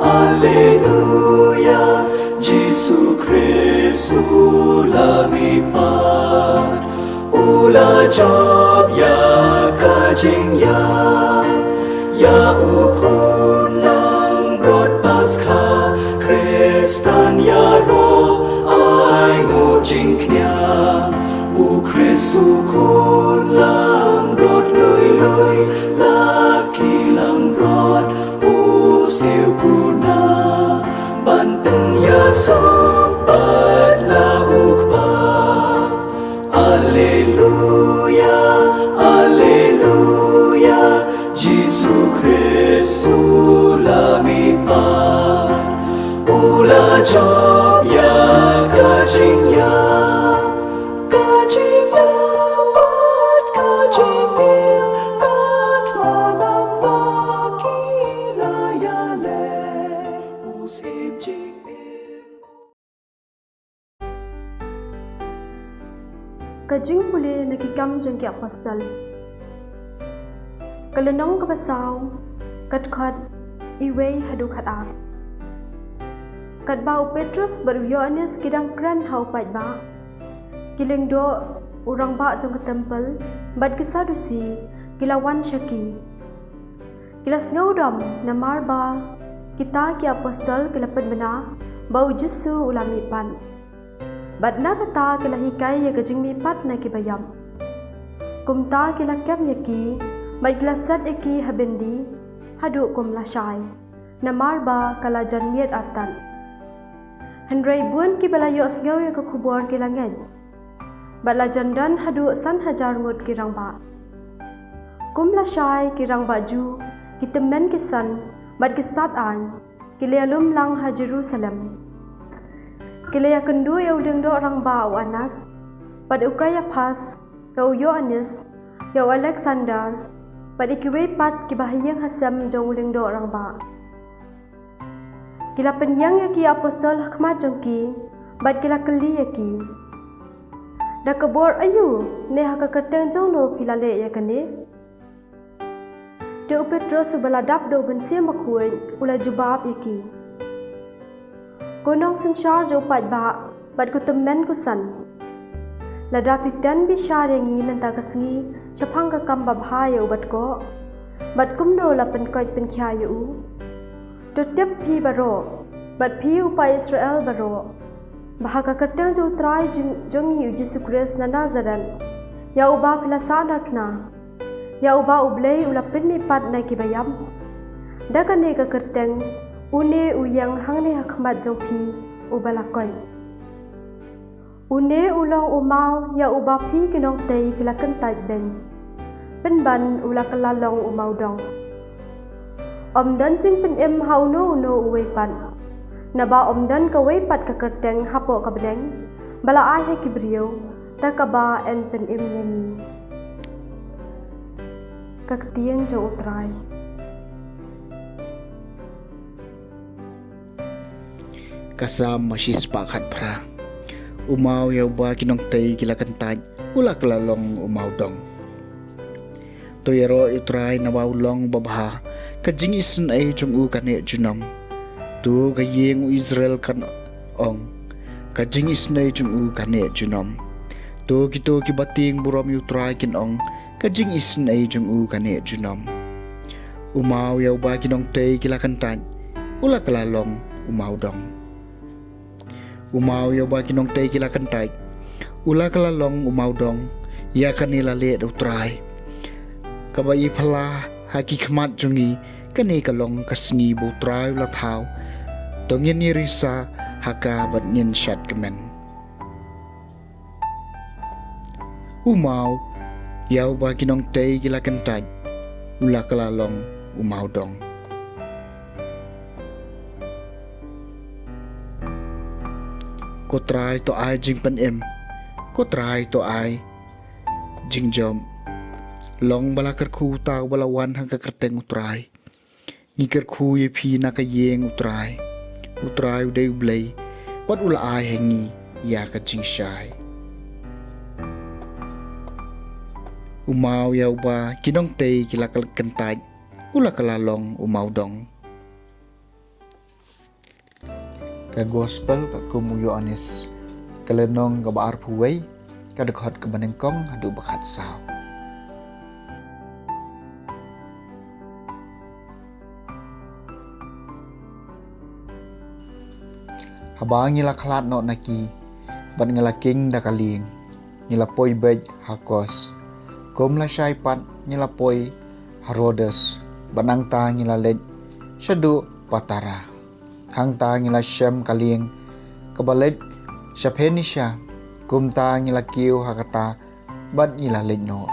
Alleluia, Gesù Cristo lumipad. Ula job ya kajing ya ukun lang rod Paskha Kristan ya ro ai ngo jing knya u Kristu kun lang rod lui laki lang rod u siu kuna ban pen ya sobat la ukpa. Alleluia, Alleluia, Gesù Cristo lumipad. Ula job ya kajing ya pat kajing im kat manam laki layale usim jing im. Kajing boleh nakikam jengki apostol. Kalenong kabasaw, kat iway hadu kata. Kat bau Petrus baru Yohanes kidang kran hau pat ba. Kiling do urang ba jong ke tempel, bad kesadusi, kilawan syaki. Kilas ngaudam namar ba, kita ki apostol kilapan bena, bau Jesu ulami pan. Bad na kata kila hikay ya kajing mipat na kibayam. Kumta kila kem yaki, bad kila sad eki habendi, hadu kum lasyay. Namar ba kala janmiet atan. Hendray buan ki balayo asgaw ya kekubor kilangan. Bad la jandan hadu san hajar ngut kirang ba. Kum lasyay kirang baju, kitemen kisan, bad kistat an, kilialum lang ha Jerusalem. Kilaya kendu ya udeng do orang ba Anas, pada ukaya pas, kau Yohanes, ya Alexander, pada ikiwe pat kibahiyang hasam jong udeng do orang ba. Kila penyang ya ki apostol hakmat jong ki, bad kila keli ya ki. Da kebor ayu, ne haka kerteng jong no pilale ya kene. De Petrus subaladap do bensi makuin, ula jubab ya ki. Konong sensar jo pat ba, bad ku temen ku san. Lada pitan bishar yangi menta kasngi, chapang ka kam babha ya ubat ko. Bad kumdo la pen koit pen kya ya u. Tutip pi baro, bad pi upa Israel baro. Baha ka kerteng jo trai jongi u Jesu Christ na Nazaret. Ya uba pilasan rakna. Ya uba ublay ulapin mi pat na kibayam. Dakane ka kerteng, une uyang hangne hakmat jong pi ubalakoy. Une ulang umaw ya uba pi kinong tay kilakan tait ben. Penban ulakalalong umaw dong. Omdan jing pen im hauno uno uwe pan. Naba omdan kaway pat kakerteng hapo kabdeng. Bala ay hekibriyo takaba en pen im yangi. Kaktiang jong utray. Kasam masih sepakat pra. Umaw ya ba kinong tay kilakan taj, ula kalalong umaw dong. Toyero itray na wawlong babha, kajing isun ay jong u kane junam. Tu kayeng u Israel kan ong, kajing isun ay jong u kane junam. Tu kito kibating buram utray kin ong, kajing isun ay jong u kane junam. Umaw ya ba kinong tay kilakan taj, ula kalalong umaw dong. Umaw ya ba kinong tay kilakan tay, ula kalalong umaw dong, ya kanila let utray. Kabayi pala haki kmat jungi, kani kalong kasngi butray ula thaw, tongin ni risa haka bat ngin syat kemen. Umaw ya ba kinong tay kilakan tay, ula kalalong umaw dong. Ko try to ai jing pan em, ko try to ai jing jom. Long balakar khu tao balawan hang kakerteng utray. Ngikar khu ye pi nakayeng utray. Utray uday ublay, pat ula ai hengi ya ka jing syay. Umaw yaw ba kinong tay kilakal kantay, ula kalalong umaw dong. ka gospel kat kumuyo anis kalenong ka baar puway ka dekhot ka banengkong hadu bakat sao. Habang ngila khalat no naki ban ngila king da kaling ngila poi bej hakos kom la syai pat ngila poi Herodes banang ta ngila lej syadu patara hang ta ngila syem kaling kabalet syaphenisha kum ta ngila kiu hakata bat ngila lej no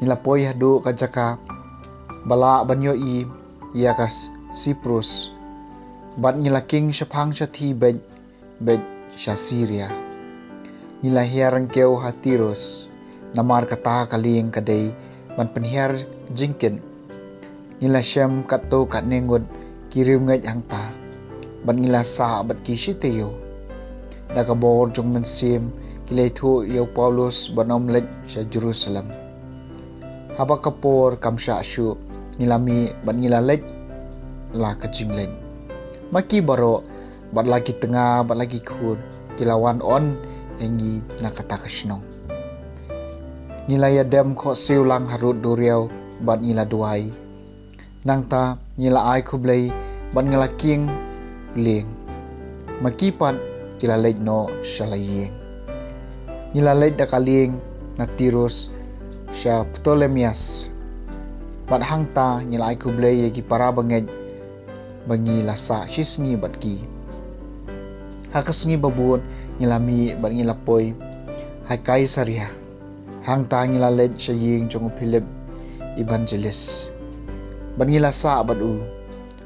ngila poi hadu kajaka bala banyo i iakas Siprus bat ngila king syapang syati bej sya Syria ngila hiarang keu Hatirus namar kata kaling kadai ban penhiar jingkin ngila syam kato kat nengod kirim ngaj hang ta ban ngila sa bat kisiteyo da kabor jong mensim kilai thu yo Paulus banom lej sya Jerusalem haba kapor kam sya syu ngilami ban ngila lej la kajing lej maki baro bat lagi tengah bat lagi khun kilawan on hengi nakata kasnong ngila ya dem kho siulang harut duriau bat ngila duai nangta ngila ai khublei bat ngila king ling makipan kila lej no shalayeng ngila lej da kaling na Tirus sya Ptolemias bat hangta ngila ai khublei yagi para bangej bangi lasa shisngi bat ki hakasngi babun ngilami bat ngila poi hai Kaisaria hang ta ngila lej syaying jong Philip evangelist ban ngila sa bat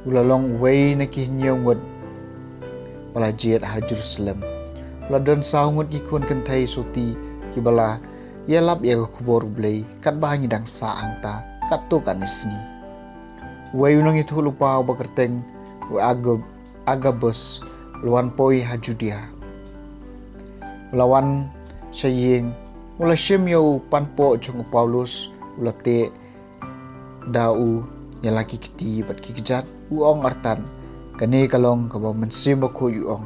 ulalong way na kihinyong wad wala jet ha Jerusalem wala don sa hungot kikun kentai soti kibala yalap ya kubor blay kat bahangi dang sa hang ta kat to kanisni way unang itu lupa bakerteng Agabus lawan poi ha Judea lawan syaying ula syem yo panpo jong Paulus ula te dau nyalaki kiti bat ki kejat uong artan kane kalong ka mensim bako uong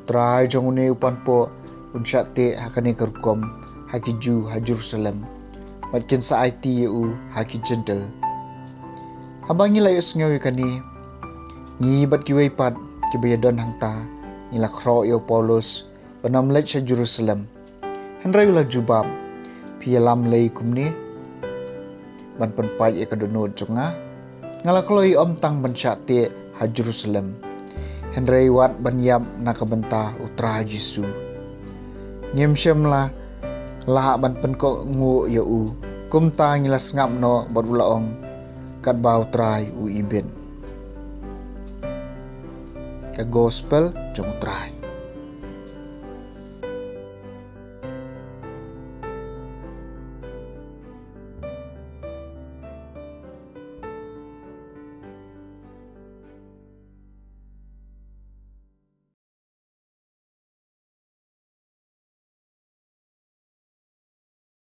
trai jong ne panpo unsya te hakane kerkom hakiju ha Jerusalem bat kin sa IT u haki gentle habangi layos ngawi kani ngi bat ki pat ki bayadon hangta ngila khro yo Paulus banam lej sa Jerusalem henry ula jubab pialam lei kumni ban penpai e kadonod jonga ngala kloi om tang bansya te ha Jerusalem henry wat banyam nakabenta utra Jesu ngem syamla la ban pen ko ngu yo u kum ta ngila ngap no bat ulaong kat bau trai u iben ka gospel jong trai